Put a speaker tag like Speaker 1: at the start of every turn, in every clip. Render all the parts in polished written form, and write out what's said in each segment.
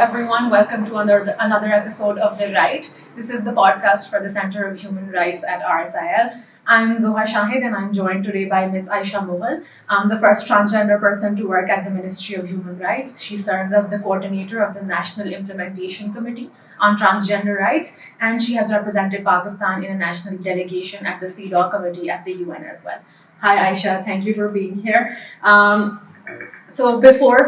Speaker 1: everyone. Welcome to another episode of The Right. This is the podcast for the Center of Human Rights at RSIL. I'm Zoha Shahid and I'm joined today by Ms. Aisha Mughal, the first transgender person to work at the Ministry of Human Rights. She serves as the coordinator of the National Implementation Committee on Transgender Rights, and she has represented Pakistan in a national delegation at the CEDAW Committee at the UN as well. Hi Aisha, thank you for being here. So before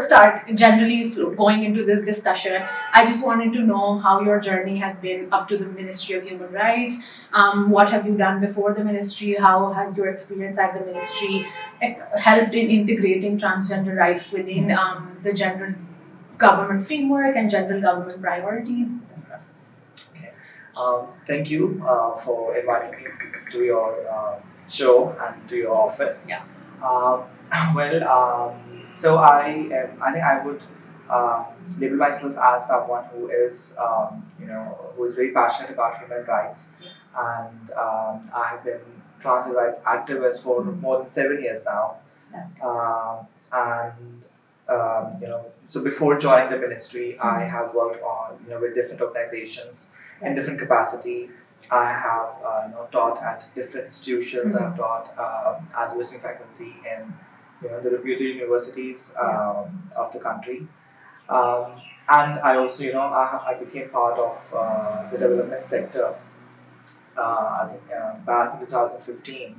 Speaker 1: going into this discussion, I just wanted to know how your journey has been up to the Ministry of Human Rights. What have you done before the ministry? How has your experience at the ministry helped in integrating transgender rights within the general government framework and general government priorities?
Speaker 2: Okay. Thank you for inviting me to your show and to your office.
Speaker 1: Yeah.
Speaker 2: So I think I would label myself as someone who is, who is very passionate about human rights, and I have been trans rights activist for more than 7 years now.
Speaker 1: That's
Speaker 2: So before joining the ministry, I have worked on with different organizations in different capacity. I have taught at different institutions. I've taught as a visiting faculty in the reputed universities of the country, and I also I became part of the development sector. I think back in 2015.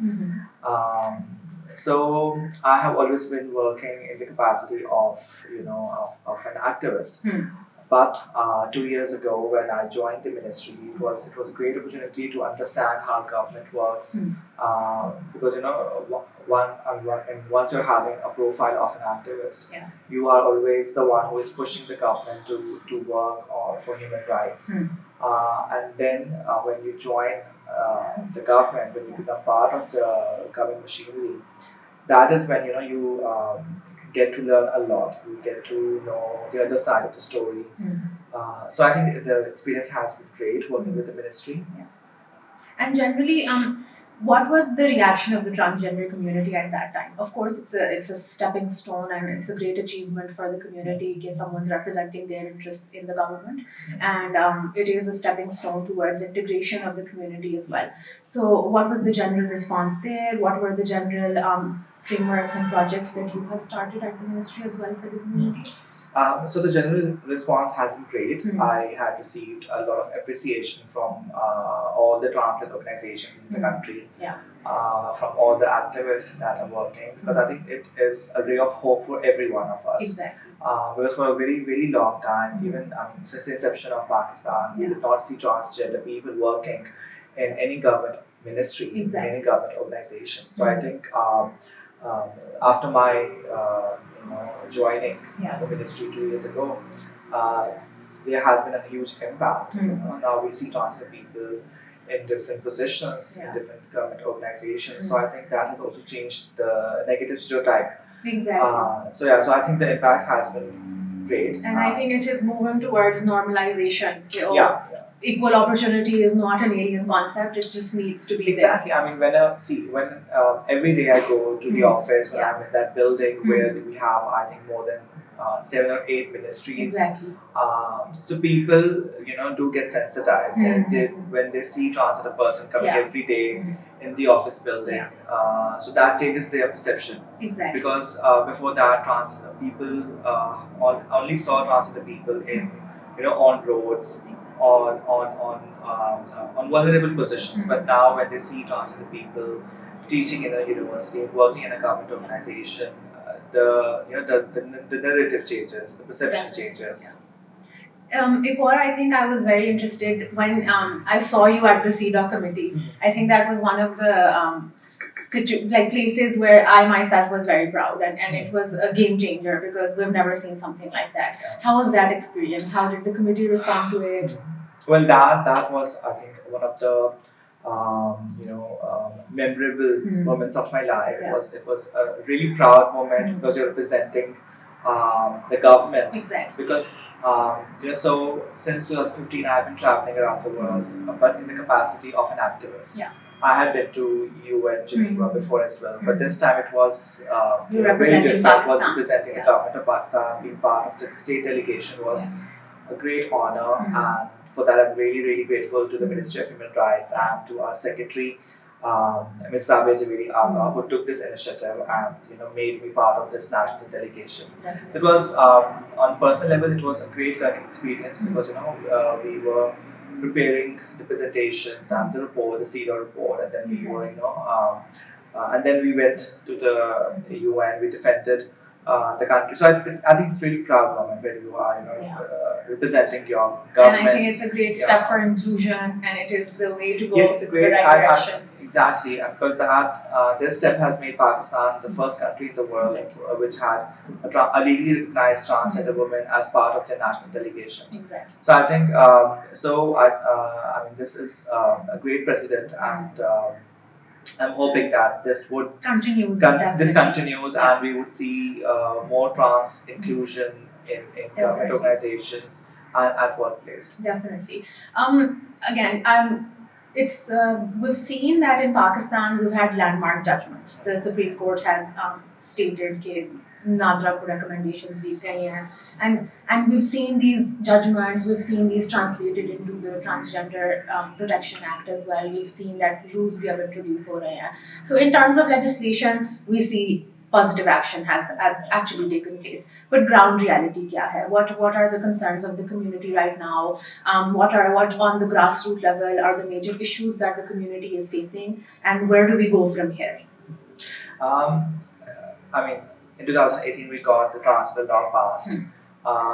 Speaker 2: So I have always been working in the capacity of of an activist. But 2 years ago, when I joined the ministry, it was a great opportunity to understand how government works. Because once you're having a profile of an activist, you are always the one who is pushing the government to work for human rights. And then when you join the government, when you become part of the government machinery, that is when you get to learn a lot. You get to know the other side of the story. So I think the experience has been great working with the ministry.
Speaker 1: Yeah. And generally, what was the reaction of the transgender community at that time? Of course, it's a stepping stone and it's a great achievement for the community if someone's representing their interests in the government, and it is a stepping stone towards integration of the community as well. So, what was the general response there? What were the general frameworks and projects that you have started at the ministry as well for the community?
Speaker 2: So the general response has been great. I had received a lot of appreciation from all the translate organizations in the country, from all the activists that are working, because I think it is a ray of hope for every one of us.
Speaker 1: Exactly.
Speaker 2: Because for a very, very long time, even since the inception of Pakistan, we did not see transgender people working in any government ministry, in any government organization. So I think after my joining the ministry 2 years ago, there has been a huge impact. Now we see transgender people in different positions in different government organizations. So I think that has also changed the negative stereotype.
Speaker 1: Exactly.
Speaker 2: So I think the impact has been great.
Speaker 1: And I think it is moving towards normalization. Equal opportunity is not an alien concept. It just needs to be
Speaker 2: exactly
Speaker 1: there.
Speaker 2: I mean, when every day I go to the office, when I'm in that building where we have, I think, more than 7 or 8 ministries.
Speaker 1: Exactly.
Speaker 2: So people, do get sensitized, and when they see transgender person coming every day in the office building, so that changes their perception.
Speaker 1: Exactly.
Speaker 2: Because before that, trans people only saw transgender people in on roads, on vulnerable positions. But now, when they see transgender people teaching in a university, working in a government organization, the narrative changes, the perception changes.
Speaker 1: Ikor, I think I was very interested when I saw you at the CEDAW committee. I think that was one of the places where I myself was very proud, and it was a game changer because we've never seen something like that. How was that experience? How did the committee respond to it?
Speaker 2: Well, that was, I think, one of the memorable moments of my life. It was a really proud moment because you're representing the government.
Speaker 1: Exactly.
Speaker 2: Because so since 2015, I've been traveling around the world, but in the capacity of an activist. I had been to UN Geneva before as well, but this time it was very different.
Speaker 1: Pakistan.
Speaker 2: Was representing the government of Pakistan. Being part of the state delegation was a great honor, and for that I'm really, really grateful to the Ministry of Human Rights and to our Secretary, Ms. Rabia Javeri Agha, who took this initiative and made me part of this national delegation.
Speaker 1: Definitely.
Speaker 2: It was on personal level, it was a great learning experience because we were preparing the presentations and the report, the CEDAW report, and then we were and then we went to the UN. We defended the country. So I think it's really proud moment when you are representing your government.
Speaker 1: And I think it's a great step for inclusion, and it is the way to go
Speaker 2: Yes, it's a great
Speaker 1: the right direction.
Speaker 2: Exactly, and because this step has made Pakistan the first country in the world which had a legally recognized transgender woman as part of their national delegation.
Speaker 1: Exactly.
Speaker 2: So I think I mean this is a great precedent, and I'm hoping that this would
Speaker 1: continues.
Speaker 2: This continues, and we would see more trans inclusion in government organizations and at workplace.
Speaker 1: Definitely. Again, it's we've seen that in Pakistan we've had landmark judgments. The Supreme Court has stated that Nadra को recommendations दी गई हैं, and we've seen these judgments, we've seen these translated into the Transgender Protection Act as well. We've seen that rules भी अब introduce हो रहे हैं. So in terms of legislation, we see positive action has actually taken place. But ground reality kya hai? What are the concerns of the community right now? What on the grassroots level are the major issues that the community is facing, and where do we go from here?
Speaker 2: I mean, in 2018 we got the transfer law passed,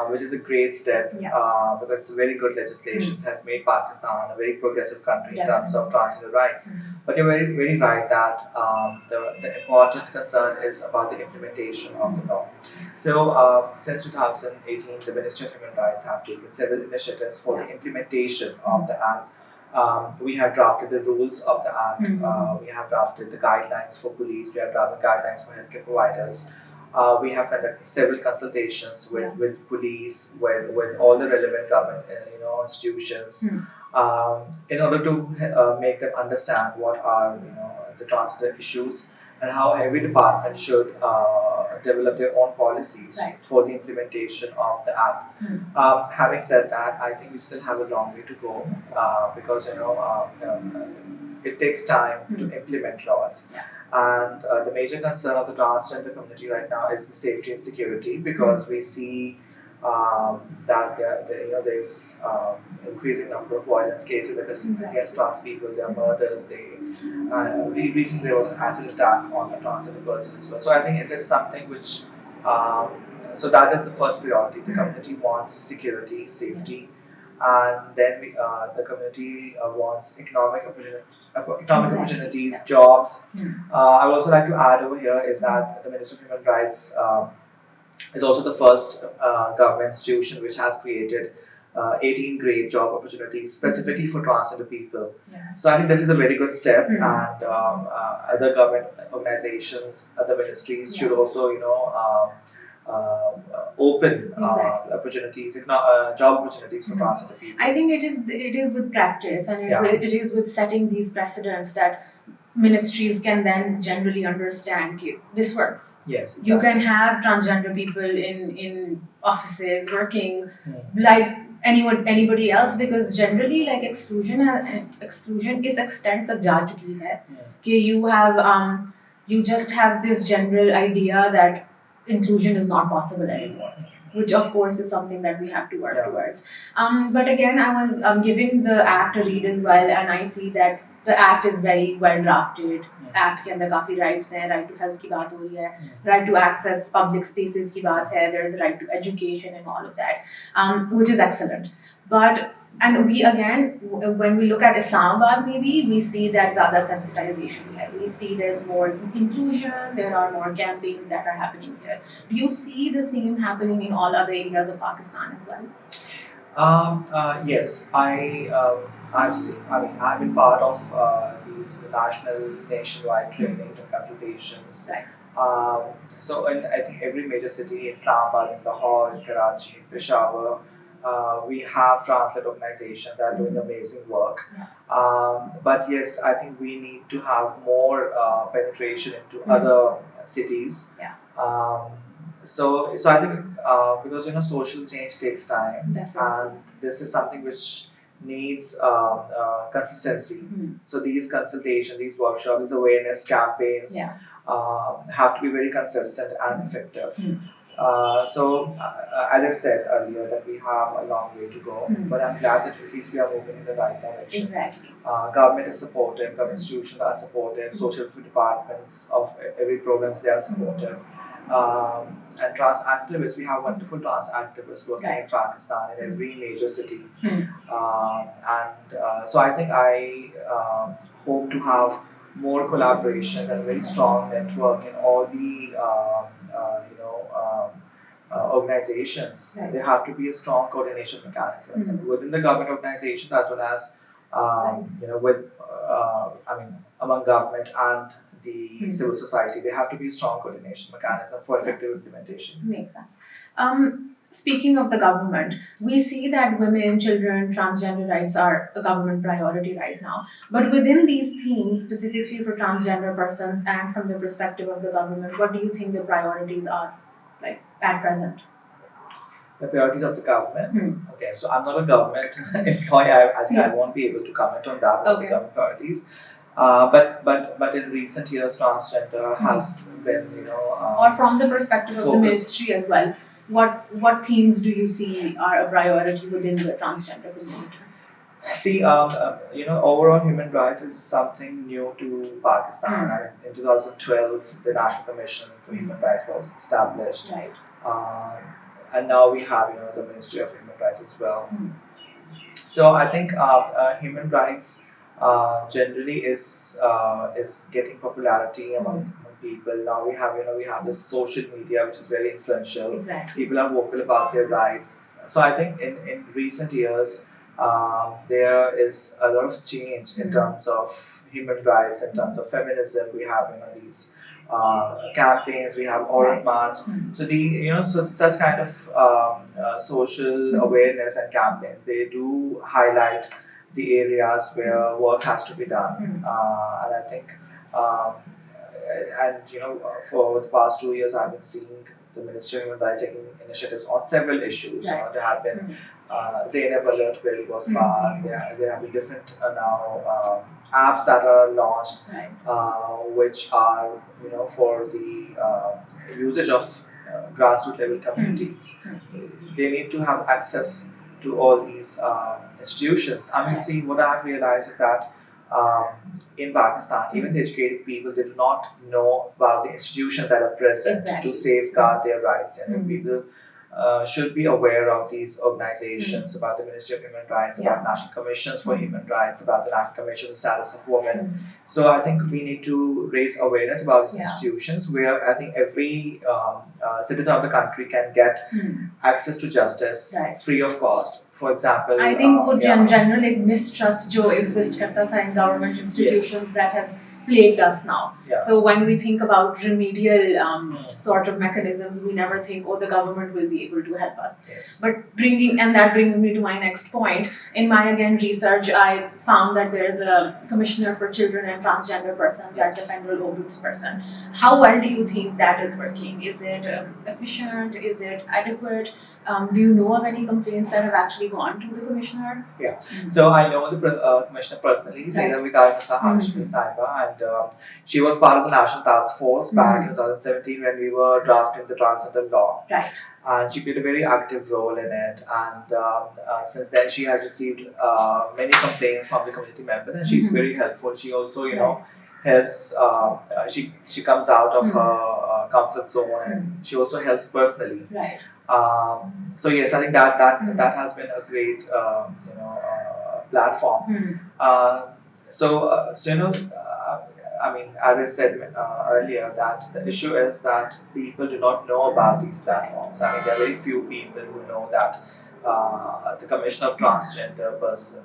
Speaker 2: which is a great step because it's a very good legislation. It has made Pakistan a very progressive country in terms of transgender rights. But you're very, very right that the important concern is about the implementation of the law. So since 2018, the Ministry of Human Rights have taken several initiatives for the implementation of the Act. We have drafted the rules of the Act. We have drafted the guidelines for police. We have drafted guidelines for healthcare providers. We have conducted several consultations with police, with all the relevant government institutions, in order to make them understand what are the transgender issues and how every department should develop their own policies for the implementation of the Act. Having said that, I think we still have a long way to go because it takes time to implement laws. And the major concern of the transgender community right now is the safety and security, because we see that there's increasing number of violence cases against trans people. There are murders. Recently there was an acid attack on a transgender person as well. So I think it is something which so that is the first priority. The community wants security, safety, and then the community wants economic opportunities, jobs. I would also like to add over here is that the Ministry of Human Rights is also the first government institution which has created 18 great job opportunities specifically for transgender people. So I think this is a very good step, and other government organizations, other ministries should also open opportunities, job opportunities for transgender people.
Speaker 1: I think it is with practice, and it is with setting these precedents that ministries can then generally understand this works.
Speaker 2: Yes, exactly.
Speaker 1: You can have transgender people in offices working like anybody else, because generally like exclusion is extent tak ja chuki hai कि you just have this general idea that inclusion is not possible anymore, which of course is something that we have to work towards. But again, I was giving the Act a read as well, and I see that the Act is very well drafted. Act के अंदर काफी rights हैं, right to health की बात हो रही है, right to access public spaces की बात है, there is a right to education and all of that, which is excellent. And we again, when we look at Islamabad, maybe we see that ज़्यादा sensitization है. We see there's more inclusion, there are more campaigns that are happening here. Do you see the same happening in all other areas of Pakistan as well?
Speaker 2: Yes, I've seen. I mean, I've been part of these nationwide trainings and consultations. So, I think every major city, in Islamabad, in Lahore, in Karachi, in Peshawar, we have translate organizations that are doing amazing work. But yes, I think we need to have more penetration into other cities. So I think because social change takes time,
Speaker 1: Definitely.
Speaker 2: and this is something which needs consistency. So these consultations, these workshops, these awareness campaigns
Speaker 1: Yeah.
Speaker 2: have to be very consistent and effective. As I said earlier, that we have a long way to go, but I'm glad that at least we are moving in the right direction.
Speaker 1: Exactly.
Speaker 2: Government is supportive, government institutions are supportive, social welfare departments of every province, they are supportive. And trans activists, we have wonderful trans activists working in Pakistan in every major city. So I think I hope to have more collaboration and a very strong network in all the organizations.
Speaker 1: Right.
Speaker 2: There have to be a strong coordination mechanism within the government organizations as well as among government and the civil society. There have to be a strong coordination mechanism for effective implementation.
Speaker 1: Makes sense. Speaking of the government, we see that women, children, transgender rights are a government priority right now. But within these themes, specifically for transgender persons and from the perspective of the government, what do you think the priorities are like at present?
Speaker 2: The priorities of the government. Okay, so I'm not a government employee. I think I won't be able to comment on that. The government priorities. But in recent years, transgender has been
Speaker 1: or from the perspective of the ministry as well. What themes do you see are a priority within the transgender community?
Speaker 2: See, overall human rights is something new to Pakistan. In 2012, the National Commission for Human Rights was established.
Speaker 1: Right.
Speaker 2: And now we have the Ministry of Human Rights as well. So I think human rights generally is getting popularity among people. Now we have this social media which is very influential.
Speaker 1: Exactly.
Speaker 2: People are vocal about their rights. So I think in recent years there is a lot of change in terms of human rights, in terms of feminism. We have these campaigns, we have Aurat March. So such kind of social awareness and campaigns, they do highlight the areas where work has to be done. And I think for the past 2 years I've been seeing the Ministry of Human Rights taking initiatives on several issues. There have been Zainab Alert Bill was passed. There have been different now apps that are launched, which are for the usage of grassroots level communities. They need to have access to all these institutions. I mean, see, what I have realized is that in Pakistan, even the educated people, they do not know about the institutions that are present to safeguard their rights. And people should be aware of these organizations, about the Ministry of Human Rights, about National Commissions for Human Rights, about the National Commission on the Status of Women. So I think we need to raise awareness about these institutions where I think every citizen of the country can get access to justice free of cost. For example,
Speaker 1: I think general mistrust jo exist karta tha in government institutions that has plagued us now. So when we think about remedial sort of mechanisms, we never think, the government will be able to help us. But that brings me to my next point. In my research, I found that there is a commissioner for children and transgender persons at the federal ombudsperson. How well do you think that is working? Is it efficient? Is it adequate? Do you know of any complaints that have actually gone to the commissioner?
Speaker 2: Yeah. So I know the commissioner personally, Zainab Saiba, and she was part of the National Task Force back in 2017 when we were drafting the transgender law.
Speaker 1: Right.
Speaker 2: And she played a very active role in it. And since then, she has received many complaints from the community members, and she's very helpful. She also, helps. She comes out of her comfort zone, and she also helps personally.
Speaker 1: Right.
Speaker 2: So yes, I think that has been a great platform. I mean, as I said earlier, that the issue is that people do not know about these platforms. I mean, there are very few people who know that the Commission of Transgender Person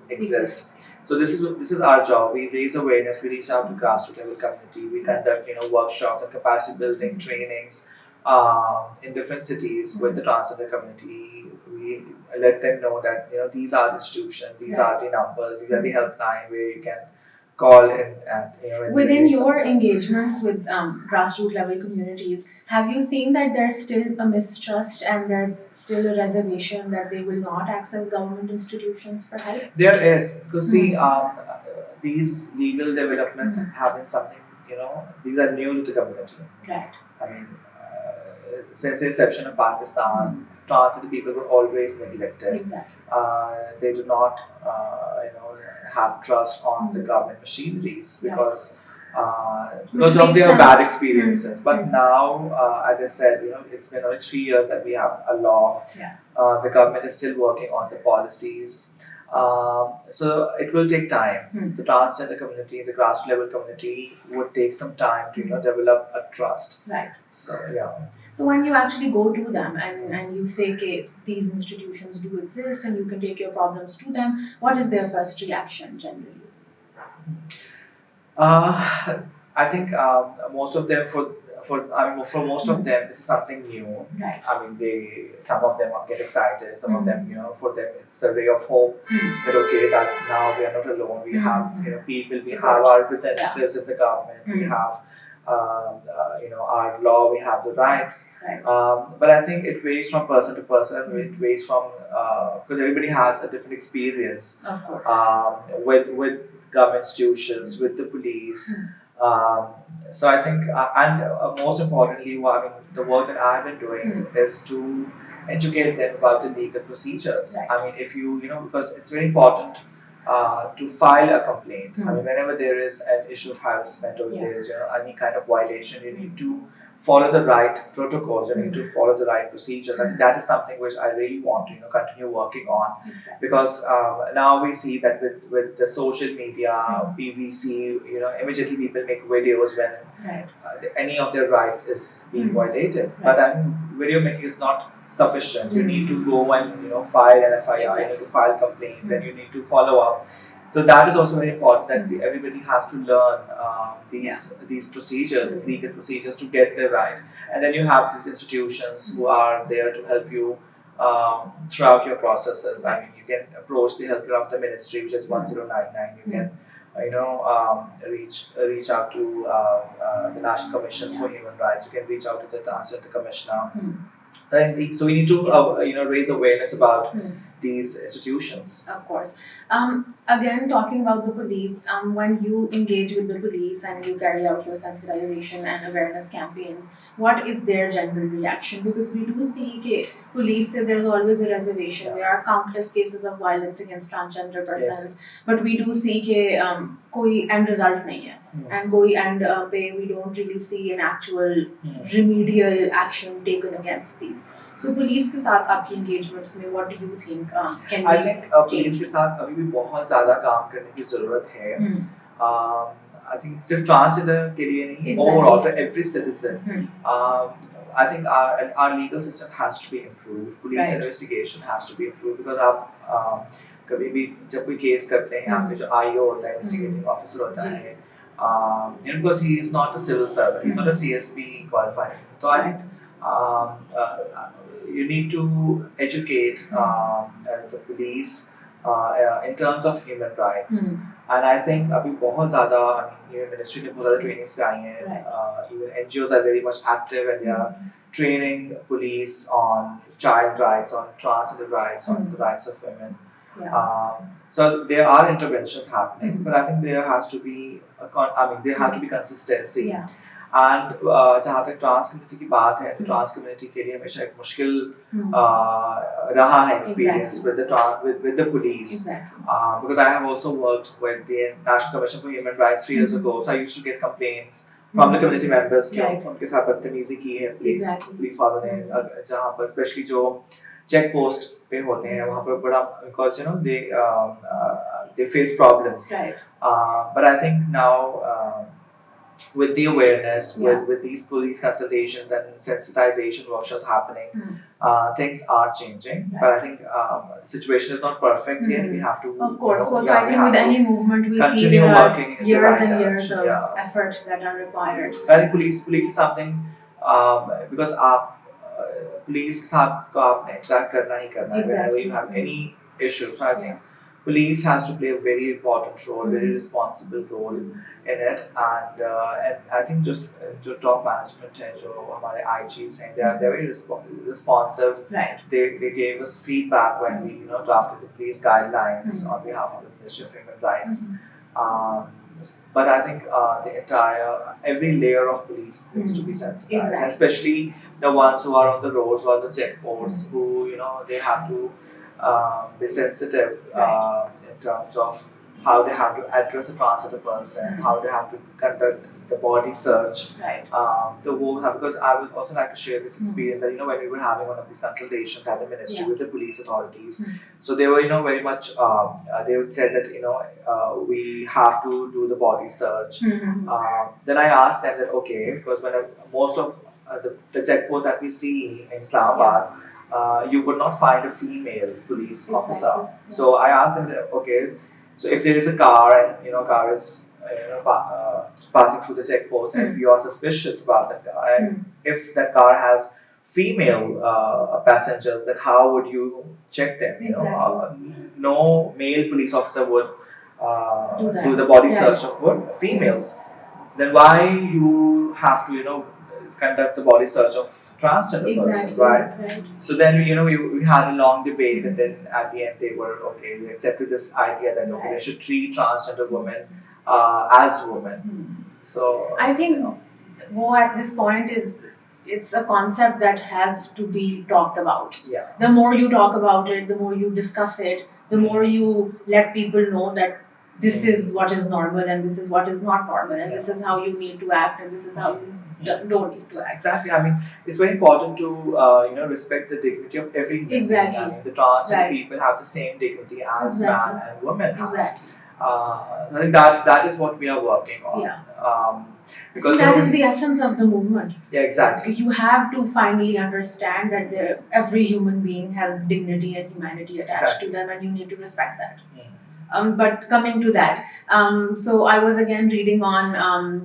Speaker 2: exists. So this is our job. We raise awareness. We reach out to grassroots level community. We conduct workshops and capacity building trainings in different cities with the transgender community. We let them know that these are the institutions, these are the numbers, these are the helpline where you can call in at when we
Speaker 1: Within
Speaker 2: need
Speaker 1: your
Speaker 2: some
Speaker 1: engagements with grassroots level communities, have you seen that there's still a mistrust and there's still a reservation that they will not access government institutions for help?
Speaker 2: There is, because see,
Speaker 1: Mhm.
Speaker 2: these legal developments
Speaker 1: Mhm.
Speaker 2: have been something, these are new to the community.
Speaker 1: Right.
Speaker 2: I mean, since the inception of Pakistan,
Speaker 1: Mhm.
Speaker 2: transgender people were always neglected.
Speaker 1: Exactly.
Speaker 2: They do not, have trust on the
Speaker 1: Mhm.
Speaker 2: government machineries
Speaker 1: Right.
Speaker 2: because of
Speaker 1: makes
Speaker 2: their
Speaker 1: sense.
Speaker 2: bad experiences. But
Speaker 1: Mhm.
Speaker 2: now, as I said, it's been only 3 years that we have a law.
Speaker 1: Yeah.
Speaker 2: The government is still working on the policies. So it will take time.
Speaker 1: Hmm.
Speaker 2: The transgender community, the grassroots level community would take some time to develop a trust.
Speaker 1: Right.
Speaker 2: So yeah.
Speaker 1: So when you actually go to them and you say, okay, these institutions do exist and you can take your problems to them, what is their first reaction generally?
Speaker 2: I think most of them for most of them this is something new.
Speaker 1: Right.
Speaker 2: I mean some of them get excited. Some of them for them it's a ray of hope
Speaker 1: Hmm.
Speaker 2: that okay that now we are not alone. We have people. We
Speaker 1: Support.
Speaker 2: have our representatives in the government. We
Speaker 1: Hmm.
Speaker 2: have our law. We have the rights.
Speaker 1: Right.
Speaker 2: But I think it varies from person to person.
Speaker 1: Hmm.
Speaker 2: It varies from because everybody has a different experience
Speaker 1: Of course.
Speaker 2: with government institutions, with the police. So I think, and most importantly, the work that I've been doing is to educate them about the legal procedures.
Speaker 1: Right.
Speaker 2: I mean, if because it's very important to file a complaint. I mean, whenever there is an issue of harassment or there is any kind of violation, you need to follow the right protocols. You need to follow the right procedures, and that is something which I really want to continue working on.
Speaker 1: Exactly.
Speaker 2: Because now we see that with the social media, we see immediately people make videos when
Speaker 1: Right.
Speaker 2: any of their rights is being violated.
Speaker 1: Right.
Speaker 2: But video making is not sufficient. You need to go and file an FIR.
Speaker 1: Exactly.
Speaker 2: You need to file complaint. Then you need to follow up. So that is also very important that everybody has to learn these procedures, legal procedures to get their right. And then you have these institutions who are there to help you throughout your processes. I mean, you can approach the help of the ministry, which is 1099. You can reach out to the National Commissions for Human Rights. You can reach out to the Transgender Commissioner. So we need to raise awareness about these institutions.
Speaker 1: Of course. Again, talking about the police, when you engage with the police and you carry out your sensitization and awareness campaigns, what is their general reaction? Because we do see that police say there's always a reservation. There are countless cases of violence against transgender persons, but we do see that koi end result nahi hai. And koi end pe we don't really see an actual remedial action taken against these. So police के साथ आपकी engagements में what do you think can
Speaker 2: I
Speaker 1: be
Speaker 2: think police
Speaker 1: changed?
Speaker 2: के साथ अभी भी बहुत ज़्यादा काम करने की ज़रूरत है. I think सिर्फ transgender के लिए नहीं, overall for every citizen. I think our legal system has to be improved. Police investigation has to be improved because आप कभी भी जब कोई केस करते हैं आपके जो IO होता है, investigating officer होता है, because he is not a civil servant, he's not a CSP qualified. So I think you need to educate the police in terms of human rights. And I think अभी बहुत ज़्यादा ministry ने बहुत ज़्यादा trainings कराई हैं. Even NGOs are very much active and they are training police on child rights, on transgender rights, on the rights of women. So there are interventions happening, but I think there has to be there have to be consistency. And जहाँ तक trans community की बात है तो trans community के लिए हमेशा एक मुश्किल रहा है experience with the police. Because I have also worked with the National Commission for Human Rights 3 years ago, so I used to get complaints from the community members कि उनके साथ बदतमीजी की है पुलिस वालों ने, जहाँ पर especially जो check post पे होते हैं वहाँ पर बड़ा because they face problems. But I think now with the awareness, with these police consultations and sensitization workshops happening, things are changing. But I think the situation is not perfect yet. We have to,
Speaker 1: of course. I think with any movement, we see there are years and years of effort that are required.
Speaker 2: I think police is something because police के साथ तो आपने interact करना ही करना है whenever you have any issue. So I think police has to play a very important role, very responsible role in it, and I think just जो top management है, जो हमारे IGs हैं, they're very responsive.
Speaker 1: Right.
Speaker 2: They gave us feedback when we drafted the police guidelines on behalf of the Ministry of Human Rights. But I think every layer of police needs to be sensitized,
Speaker 1: Exactly.
Speaker 2: especially the ones who are on the roads or the checkposts, who they have to be sensitive in terms of how they have to address a transgender person, how they have to conduct the body search.
Speaker 1: Right.
Speaker 2: Because I would also like to share this experience that when we were having one of these consultations at the ministry with the police authorities, so they were very much they said that we have to do the body search. Then I asked them that okay, because when most of the checkposts that we see in Islamabad, you would not find a female police officer. So I asked them that okay, so if there is a car and car is passing through the checkpost, and if you are suspicious about that car, and if that car has female passengers, then how would you check them? No male police officer would do the body search of females. Then why you have to conduct the body search of transgender person, right? So then we had a long debate, and then at the end they accepted this idea that they should treat transgender women as women. So
Speaker 1: I think at this point it's a concept that has to be talked about.
Speaker 2: Yeah.
Speaker 1: The more you talk about it, the more you discuss it, the more you let people know that this is what is normal and this is what is not normal, and this is how you need to act and this is how you don't need to act.
Speaker 2: Exactly. I mean, it's very important to respect the dignity of every human being.
Speaker 1: Exactly.
Speaker 2: I mean, the transgender people have the same dignity as man and woman have.
Speaker 1: Exactly.
Speaker 2: I think that is what we are working on.
Speaker 1: Yeah.
Speaker 2: Because
Speaker 1: that is the essence of the movement.
Speaker 2: Yeah, exactly.
Speaker 1: You have to finally understand that every human being has dignity and humanity attached to them, and you need to respect that. But coming to that, so I was again reading on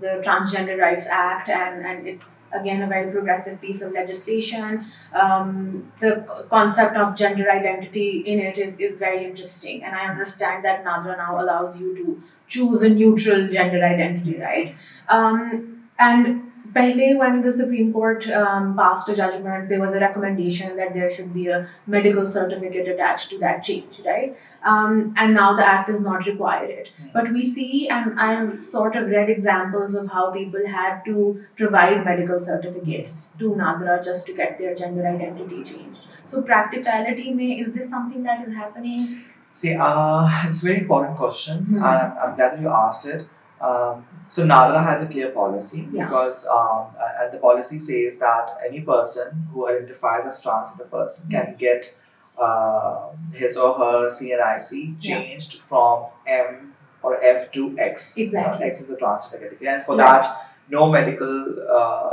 Speaker 1: the Transgender Rights Act, and it's again a very progressive piece of legislation. The concept of gender identity in it is very interesting, and I understand that NADRA now allows you to choose a neutral gender identity, right? And when the Supreme Court passed a judgment, there was a recommendation that there should be a medical certificate attached to that change, right? And now the act does not require it. But we see, and I have sort of read examples of how people had to provide medical certificates to NADRA just to get their gender identity changed. So practicality, is this something that is happening?
Speaker 2: See, it's a very important question, and I'm glad that you asked it. So NADRA has a clear policy because and the policy says that any person who identifies as transgender person can get his or her CNIC changed from M or F to X.
Speaker 1: Exactly.
Speaker 2: X is the transgender category, and for that no medical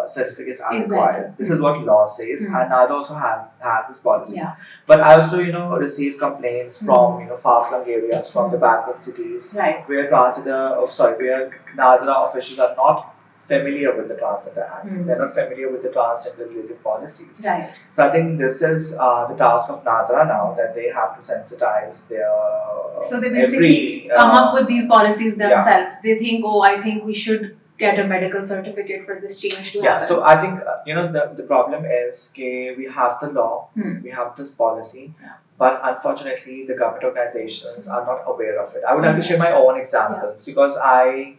Speaker 2: certificates are required. This is what law says, and NADRA also has this policy.
Speaker 1: Yeah.
Speaker 2: But I also receive complaints from far-flung areas, from the backward cities, where where NADRA officials are not familiar with the Transgender Act. They're not familiar with the transgender related policies.
Speaker 1: Right.
Speaker 2: So I think this is the task of NADRA now, that they have to sensitize their
Speaker 1: so they basically come up with these policies themselves. They think, I think we should get a medical certificate for this change to happen.
Speaker 2: So I think the problem is we have the law, we have this policy, but unfortunately the government organizations are not aware of it. I would like to share my own examples because I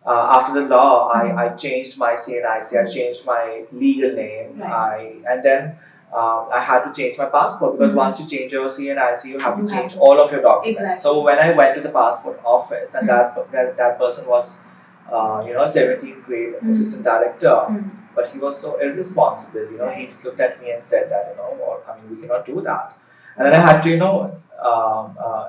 Speaker 2: after the law I changed my CNIC, I changed my legal name, and then I had to change my passport because once you change your CNIC, you have to change all of your documents.
Speaker 1: Exactly.
Speaker 2: So when I went to the passport office, and that person was 17th grade assistant director, but he was so irresponsible. He just looked at me and said that we cannot do that. And then I had to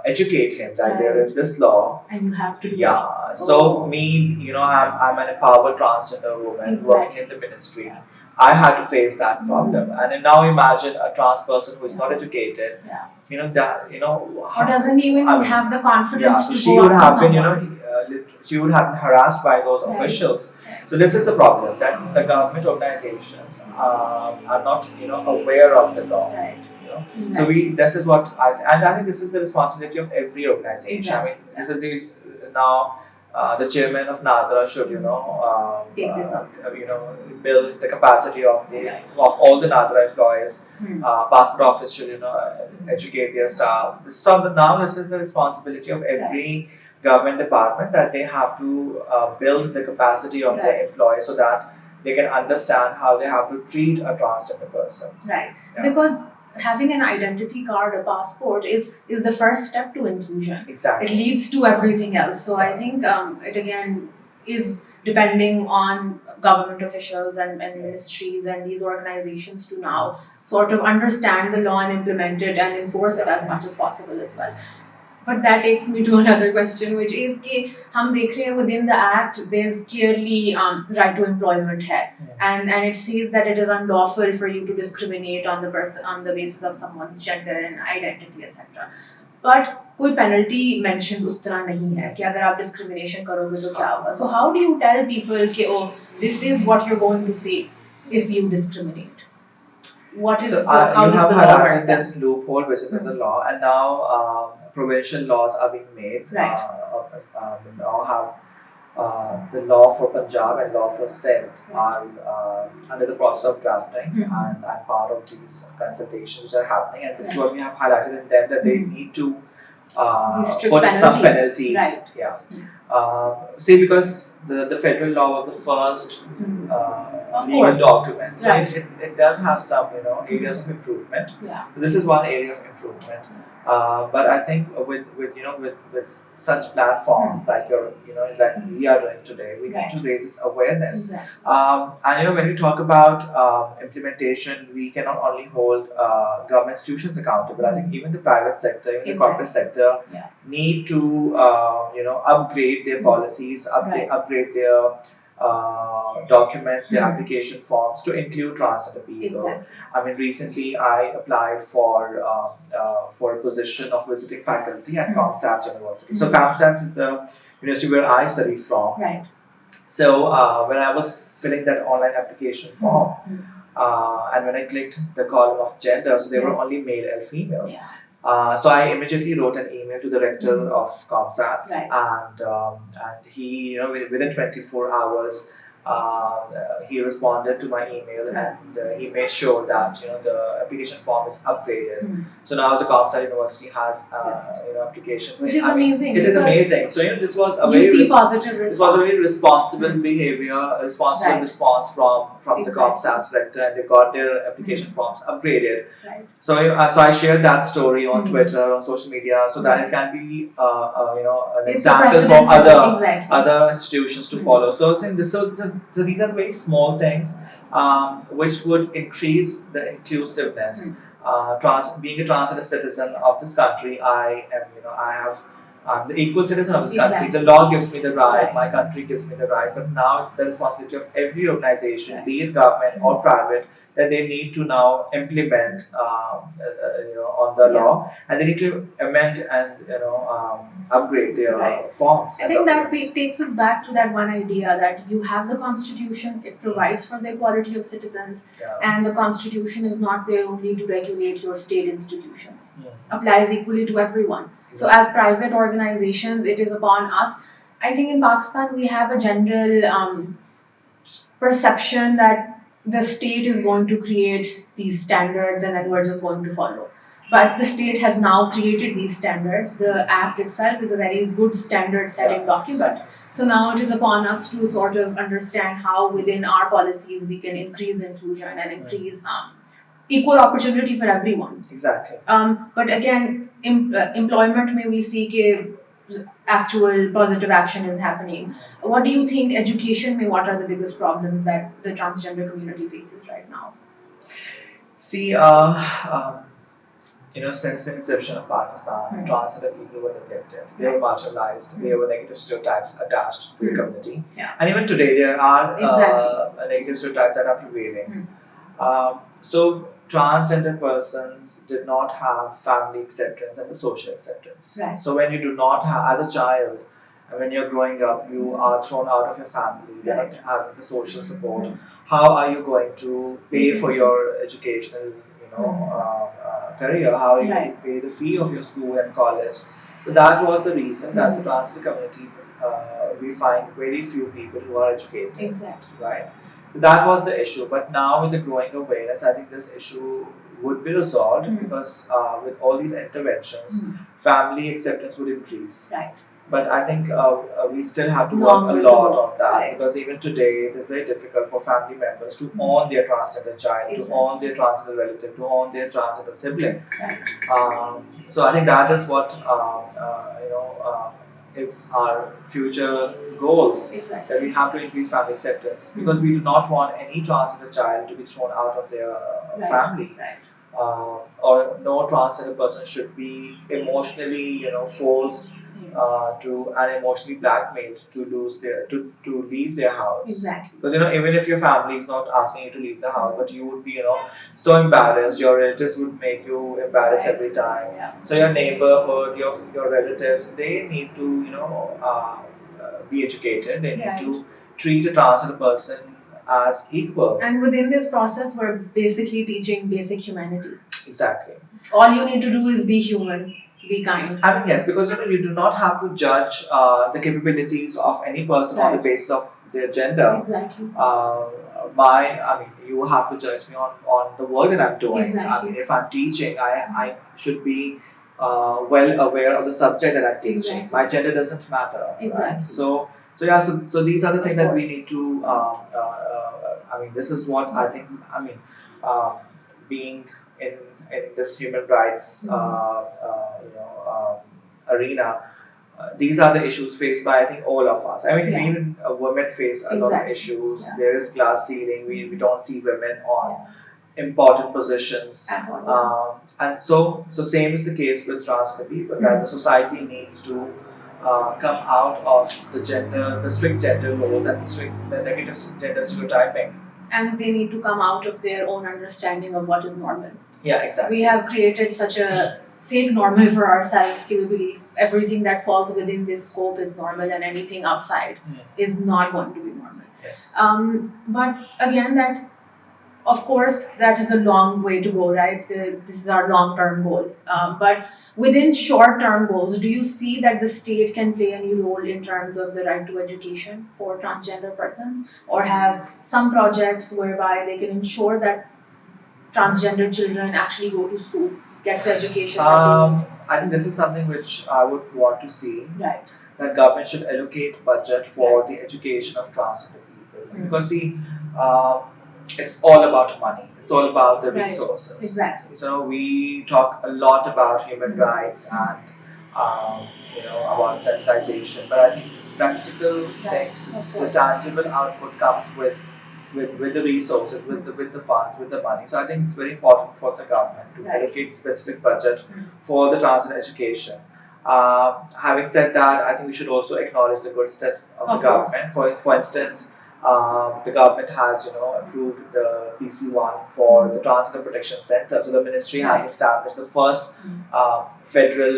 Speaker 2: educate him that there is this law,
Speaker 1: and you have to do
Speaker 2: it. So me, I'm an empowered transgender woman working in the ministry. I had to face that problem, and then now imagine a trans person who is not educated.
Speaker 1: Or doesn't even have the confidence to
Speaker 2: she
Speaker 1: go
Speaker 2: would
Speaker 1: up
Speaker 2: have
Speaker 1: to
Speaker 2: been,
Speaker 1: someone.
Speaker 2: she would have been harassed by those officials. So this is the problem, that the government organizations are not, aware of the law. So this is what and I think this is the responsibility of every organization.
Speaker 1: Exactly.
Speaker 2: I mean, this is now the chairman of NADRA should
Speaker 1: take this up.
Speaker 2: Build the capacity of all the NADRA employees. Passport office should educate their staff. So now this is the responsibility of every government department, that they have to build the capacity of their employees so that they can understand how they have to treat a transgender person.
Speaker 1: Right.
Speaker 2: Yeah.
Speaker 1: Because having an identity card, a passport, is the first step to inclusion.
Speaker 2: Exactly.
Speaker 1: It leads to everything else. So I think it again is depending on government officials and ministries and these organizations to now sort of understand the law and implement it and enforce it as much as possible as well. But that takes me to another question, which is कि हम देख रहे हैं within the act there's clearly right to employment है, and it says that it is unlawful for you to discriminate on the basis of someone's gender and identity etc. But कोई penalty mentioned उस तरह नहीं है कि अगर आप discrimination करोगे तो क्या होगा. So how do you tell people कि this is what you're going to face if you discriminate? What is how
Speaker 2: you
Speaker 1: does
Speaker 2: have
Speaker 1: the law
Speaker 2: highlighted
Speaker 1: work?
Speaker 2: this loophole which is in the law, and now provincial laws are being made.
Speaker 1: Right.
Speaker 2: We now have the law for Punjab and law for Sindh are under the process of drafting, and I'm part of these consultations which are happening, and this is what we have highlighted in them, that they need to put some penalties.
Speaker 1: Right.
Speaker 2: Yeah. See, because the federal law was the first legal document, so it does have some areas of improvement.
Speaker 1: Yeah.
Speaker 2: This is one area of improvement. But I think with such platforms like like we are doing today, we need to raise this awareness.
Speaker 1: Exactly.
Speaker 2: And when we talk about implementation, we cannot only hold government institutions accountable. I think even the private sector, even the corporate sector, need to upgrade their policies, upgrade their documents, their application forms to include transgender people.
Speaker 1: Exactly.
Speaker 2: I mean, recently I applied for a position of visiting faculty at CompStats University. So CompStats is the university where I studied from.
Speaker 1: Right.
Speaker 2: So when I was filling that online application form, and when I clicked the column of gender, so they were only male and female.
Speaker 1: Yeah.
Speaker 2: So I immediately wrote an email to the rector of CompStats, and he, within 24 hours, he responded to my email, and he made sure that the application form is upgraded. So now the CompStat University has application,
Speaker 1: which is amazing.
Speaker 2: It is amazing. So this was a
Speaker 1: positive response.
Speaker 2: This was a very responsible behavior, responsible response from the CompStats rector, and they got their application forms upgraded.
Speaker 1: Right.
Speaker 2: So I shared that story on Twitter, on social media, so that it can be an example for other institutions to follow. So I think these are the very small things which would increase the inclusiveness. Being a transgender citizen of this country, I'm the equal citizen of this country. The law gives me the right, my country gives me the right, but now it's the responsibility of every organization, be it government or private, that they need to now implement on the law, and they need to amend and upgrade their forms.
Speaker 1: I think that takes us back to that one idea that you have the constitution, it provides for the equality of citizens, and the constitution is not there only to regulate your state institutions. Applies equally to everyone. So as private organizations, it is upon us. I think in Pakistan we have a general perception that the state is going to create these standards and then we're just going to follow. But the state has now created these standards. The Act itself is a very good standard setting document. So now it is upon us to sort of understand how within our policies we can increase inclusion and increase equal opportunity for everyone.
Speaker 2: Exactly.
Speaker 1: But again, employment may we see ke actual positive action is happening. What do you think education may, what are the biggest problems that the transgender community faces right now?
Speaker 2: See, since the inception of Pakistan, transgender people were neglected. They were marginalized. There were negative stereotypes attached to the community. And even today, there are negative stereotypes that are prevailing. So transgender persons did not have family acceptance and the social acceptance. So when you do not have, as a child, and when you're growing up, you are thrown out of your family, you're not having the social support. How are you going to pay for your educational career, how you
Speaker 1: Right.
Speaker 2: pay the fee of your school and college. So that was the reason that the transgender community, we find very few people who are educated.
Speaker 1: Exactly.
Speaker 2: Right. That was the issue. But now with the growing awareness, I think this issue would be resolved because with all these interventions, family acceptance would increase.
Speaker 1: Right.
Speaker 2: But I think we still have to
Speaker 1: Long
Speaker 2: work
Speaker 1: way
Speaker 2: a
Speaker 1: to
Speaker 2: lot
Speaker 1: go.
Speaker 2: on that
Speaker 1: Right.
Speaker 2: because even today it is very difficult for family members to own their transgender child,
Speaker 1: Exactly.
Speaker 2: to own their transgender relative, to own their transgender sibling.
Speaker 1: Right.
Speaker 2: So I think that is what is our future goals.
Speaker 1: Exactly.
Speaker 2: That we have to increase family acceptance because we do not want any transgender child to be thrown out of their
Speaker 1: Right.
Speaker 2: family.
Speaker 1: Right.
Speaker 2: Or no transgender person should be emotionally, forced and emotionally blackmailed to leave their house.
Speaker 1: Exactly.
Speaker 2: Because even if your family is not asking you to leave the house, but you would be so embarrassed. Your relatives would make you embarrassed
Speaker 1: Right.
Speaker 2: every time.
Speaker 1: Yeah.
Speaker 2: So your neighborhood, your relatives, they need to be educated. They need
Speaker 1: Right.
Speaker 2: to treat a transgender person as equal.
Speaker 1: And within this process, we're basically teaching basic humanity.
Speaker 2: Exactly.
Speaker 1: All you need to do is be human, be kind.
Speaker 2: I mean, yes, because you do not have to judge the capabilities of any person on the
Speaker 1: Right.
Speaker 2: basis of their gender.
Speaker 1: Exactly.
Speaker 2: You have to judge me on the work that I'm doing.
Speaker 1: Exactly.
Speaker 2: I mean, if I'm teaching, I should be well aware of the subject that I'm teaching.
Speaker 1: Exactly.
Speaker 2: My gender doesn't matter. Right?
Speaker 1: Exactly.
Speaker 2: So these are the things that we
Speaker 1: course.
Speaker 2: need to. This is what I think. Being in this human rights arena, these are the issues faced by I think all of us. I mean,
Speaker 1: Yeah.
Speaker 2: even women face a lot of
Speaker 1: Exactly.
Speaker 2: issues.
Speaker 1: Yeah.
Speaker 2: There is glass ceiling. We don't see women on important positions.
Speaker 1: At all.
Speaker 2: And so same is the case with transgender people. That the society needs to come out of the strict gender roles and the negative gender stereotyping.
Speaker 1: And they need to come out of their own understanding of what is normal.
Speaker 2: Yeah, exactly.
Speaker 1: We have created such a fake normal for ourselves that we believe everything that falls within this scope is normal and anything outside is not going to be normal.
Speaker 2: Yes.
Speaker 1: But again, that of course that is a long way to go, right? This is our long-term goal. But within short-term goals, do you see that the state can play any role in terms of the right to education for transgender persons, or have some projects whereby they can ensure that transgender children actually go to school, get the education that they need?
Speaker 2: I think this is something which I would want to see.
Speaker 1: Right.
Speaker 2: That government should allocate budget for the education of transgender people. Because see, it's all about money. It's all about the
Speaker 1: Right.
Speaker 2: resources.
Speaker 1: Exactly.
Speaker 2: So we talk a lot about human rights and about sensitization, but I think practical thing,
Speaker 1: Of
Speaker 2: the
Speaker 1: course.
Speaker 2: tangible output comes with the resources, with the funds, with the money. So I think it's very important for the government to
Speaker 1: Right.
Speaker 2: allocate specific budget for the transgender education. Having said that, I think we should also acknowledge the good steps of the
Speaker 1: Of course.
Speaker 2: government. For instance, the government has approved the PC1 for the Transgender Protection Center. So the ministry has
Speaker 1: Right.
Speaker 2: established the first federal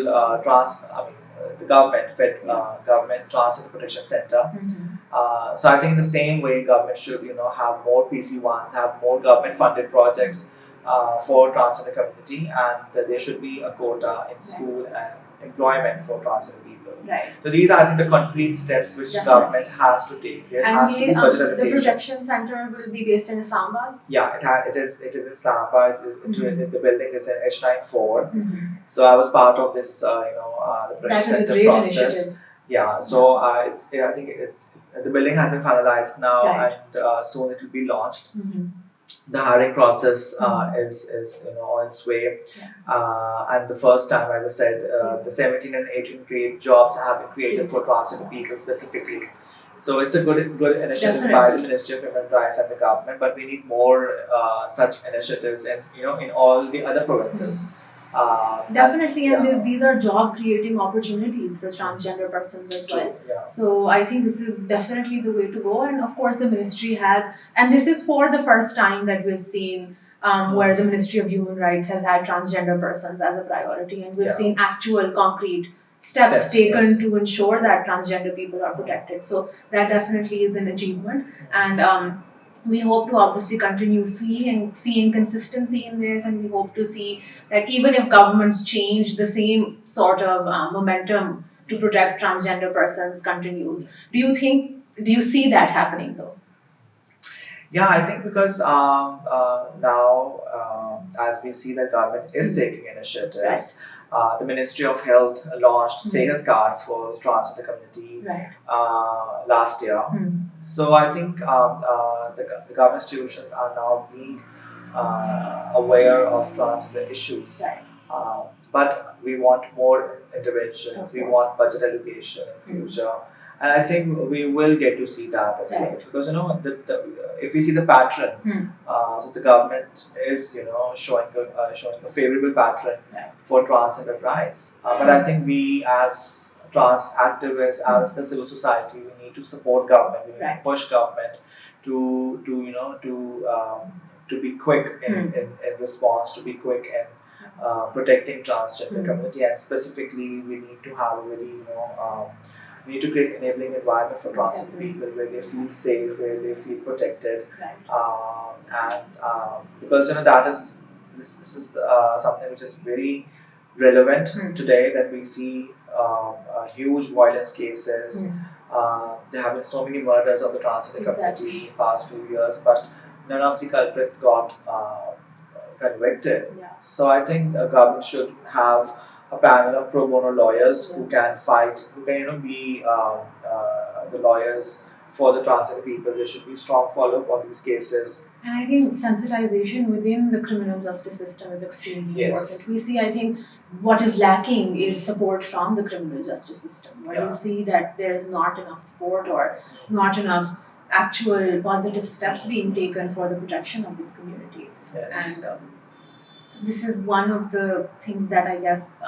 Speaker 2: the government Transgender Protection Center. So I think in the same way, government should have more PC1s, have more government funded projects for transgender community, and there should be a quota in school and employment for transgender people.
Speaker 1: Right.
Speaker 2: So these are, I think, the concrete steps which
Speaker 1: Definitely.
Speaker 2: government has to take. There
Speaker 1: And
Speaker 2: has to be budget
Speaker 1: the
Speaker 2: allocation.
Speaker 1: protection center will be based in Islamabad.
Speaker 2: Yeah, it is in Islamabad. The building is in H94. So I was part of this, the protection
Speaker 1: That is a
Speaker 2: center
Speaker 1: great
Speaker 2: process.
Speaker 1: initiative.
Speaker 2: Yeah, so I think the building has been finalized now,
Speaker 1: Right.
Speaker 2: and soon it will be launched. The hiring process is on its way, and the first time, as I said, the 17 and 18 grade jobs have been created for transgender people specifically. So it's a good initiative by the
Speaker 1: Definitely.
Speaker 2: Ministry of Human Rights and the government, but we need more such initiatives in all the other provinces.
Speaker 1: Definitely, and
Speaker 2: yeah.
Speaker 1: these are job creating opportunities for transgender persons as well.
Speaker 2: Yeah.
Speaker 1: So I think this is definitely the way to go, and of course the ministry has, and this is for the first time that we've seen where the Ministry of Human Rights has had transgender persons as a priority, and we've
Speaker 2: Yeah.
Speaker 1: seen actual concrete steps taken
Speaker 2: yes.
Speaker 1: to ensure that transgender people are protected. So that definitely is an achievement, and we hope to obviously continue seeing consistency in this, and we hope to see that even if governments change, the same sort of momentum to protect transgender persons continues. Do you see that happening though?
Speaker 2: Yeah, I think because now, as we see, the government is taking initiatives.
Speaker 1: Right.
Speaker 2: The Ministry of Health launched
Speaker 1: Mhm.
Speaker 2: Sehat cards for the transgender community
Speaker 1: Right.
Speaker 2: last year. So I think the government institutions are now being aware of transgender issues.
Speaker 1: Right.
Speaker 2: But we want more intervention.
Speaker 1: Of
Speaker 2: We
Speaker 1: course.
Speaker 2: want budget allocation in future. And I think we will get to see that as well.
Speaker 1: Right.
Speaker 2: Because if we see the pattern, so the government is showing a favorable pattern
Speaker 1: Right.
Speaker 2: for transgender rights. But I think we as trans activists, as the civil society, we need to support government. We need
Speaker 1: Right.
Speaker 2: to push government to be quick in response, to be quick in protecting transgender community, and specifically we need to have a very we need to create enabling environment for transgender people where they feel safe, where they feel protected,
Speaker 1: Right.
Speaker 2: because that is this is something which is very relevant today, that we see huge violence cases. There have been so many murders of the transgender community in the past few years, but none of the culprits got convicted.
Speaker 1: Yeah.
Speaker 2: So I think the government should have a panel of pro bono lawyers who can fight, who can be the lawyers for the transgender people. There should be strong follow up on these cases.
Speaker 1: And I think sensitization within the criminal justice system is extremely
Speaker 2: Yes.
Speaker 1: important. We see, I think, what is lacking is support from the criminal justice system, where
Speaker 2: Yeah.
Speaker 1: you see that there is not enough support or not enough actual positive steps being taken for the protection of this community.
Speaker 2: Yes.
Speaker 1: And this is one of the things that I guess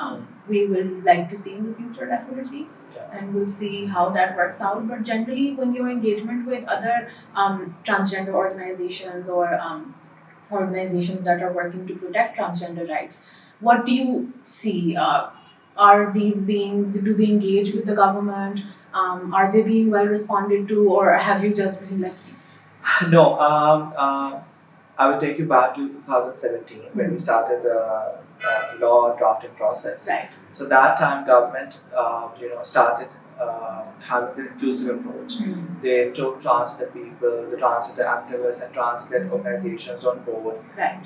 Speaker 1: we will like to see in the future, definitely.
Speaker 2: Yeah.
Speaker 1: And we'll see how that works out. But generally, when your engagement with other transgender organizations or organizations that are working to protect transgender rights, what do you see? Are these do they engage with the government? Are they being well responded to, or have you just been like?
Speaker 2: No, I will take you back to 2017 when we started the law drafting process.
Speaker 1: Right.
Speaker 2: So that time government, started having the inclusive approach. They took transgender people, the transgender activists and transgender organizations on board.
Speaker 1: Right.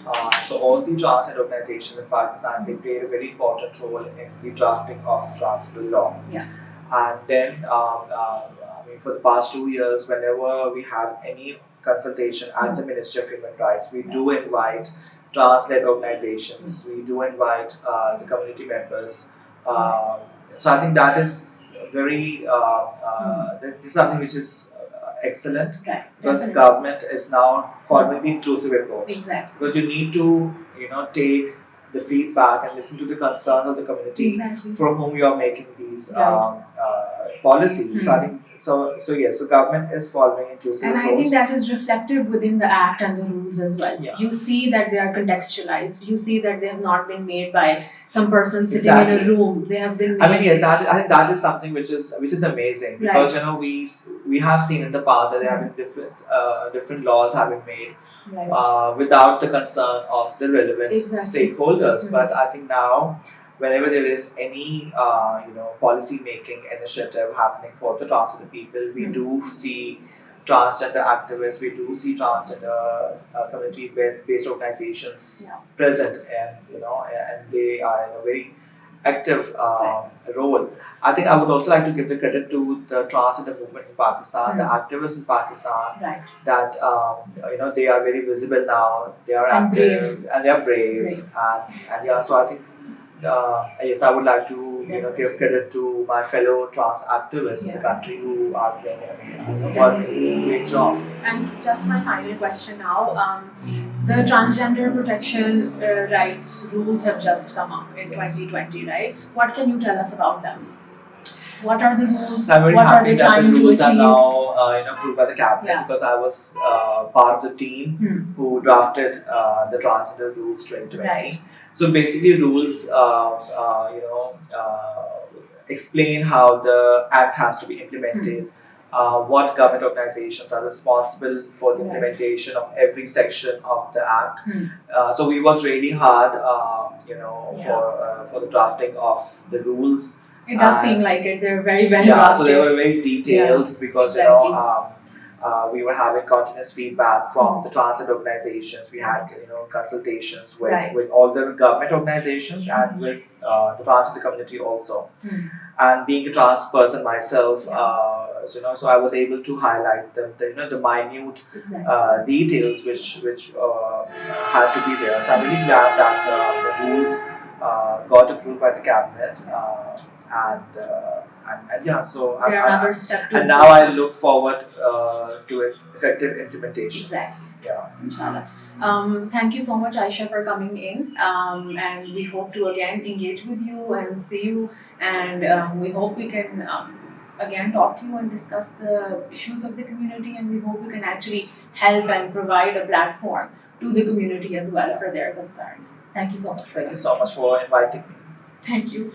Speaker 2: So all the transgender organizations in Pakistan, they played a very important role in the drafting of the transgender law.
Speaker 1: Yeah.
Speaker 2: And then, for the past 2 years, whenever we have any consultation at the Ministry of Human Rights, we do invite trans-led organizations, we do invite the community members. So I think that is very, this is something which is excellent,
Speaker 1: Right.
Speaker 2: because
Speaker 1: Definitely.
Speaker 2: government is now following the inclusive approach.
Speaker 1: Exactly.
Speaker 2: Because you need to, take the feedback and listen to the concerns of the community
Speaker 1: Exactly.
Speaker 2: for whom you are making these
Speaker 1: Right.
Speaker 2: policies. So I think so yes. So government is following inclusive
Speaker 1: And
Speaker 2: approach.
Speaker 1: I think that is reflective within the act and the rules as well.
Speaker 2: Yeah.
Speaker 1: You see that they are contextualized. You see that they have not been made by some person sitting in a
Speaker 2: Exactly.
Speaker 1: room. They have been made.
Speaker 2: I mean, yes, I think that is something which is amazing, because we have seen in the past that there have been different laws have been made
Speaker 1: Right.
Speaker 2: without the concern of the relevant
Speaker 1: Exactly.
Speaker 2: stakeholders.
Speaker 1: Mhm.
Speaker 2: But I think now, whenever there is any policy making initiative happening for the transgender people, we
Speaker 1: Mhm.
Speaker 2: do see transgender activists, we do see transgender community based organizations
Speaker 1: Yeah.
Speaker 2: present, and they are in a very active role. I think I would also like to give the credit to the transgender movement in Pakistan, the activists in Pakistan,
Speaker 1: Right.
Speaker 2: that they are very visible now. They are
Speaker 1: And
Speaker 2: active and they are brave,
Speaker 1: Brave.
Speaker 2: and yeah. So I think yes, I would like to give credit to my fellow trans activists in the
Speaker 1: Yeah.
Speaker 2: country who are playing a great job.
Speaker 1: And just my final question now. The transgender protection rights rules have just come up in
Speaker 2: Yes.
Speaker 1: 2020, right? What can you tell us about them? What are the rules?
Speaker 2: So I'm very
Speaker 1: what are
Speaker 2: happy
Speaker 1: they
Speaker 2: that the
Speaker 1: trying to
Speaker 2: rules are
Speaker 1: achieve?
Speaker 2: now approved by the cabinet,
Speaker 1: Yeah.
Speaker 2: because I was part of the team who drafted the transgender rules 2020.
Speaker 1: Right.
Speaker 2: So basically, rules explain how the act has to be implemented. what government organizations are responsible for the implementation of every section of the act. So we worked really hard, for the drafting of the rules.
Speaker 1: It does seem like it. They're very well
Speaker 2: Yeah,
Speaker 1: drafted.
Speaker 2: so they were very detailed because
Speaker 1: Exactly.
Speaker 2: we were having continuous feedback from the transit organizations. We had consultations with all the government organizations and with the transit community also. And being a trans person myself, so I was able to highlight the minute details which had to be there. So I'm really glad that the rules got approved by the cabinet. And yeah, so
Speaker 1: they're another step to
Speaker 2: and now I look forward to its effective implementation.
Speaker 1: Exactly.
Speaker 2: Yeah.
Speaker 1: Inshallah. Thank you so much, Aisha, for coming in. And we hope to again engage with you and see you. And we hope we can again talk to you and discuss the issues of the community. And we hope we can actually help and provide a platform to the community as well for their concerns. Thank you so much.
Speaker 2: Thank you so much for inviting me.
Speaker 1: Thank you.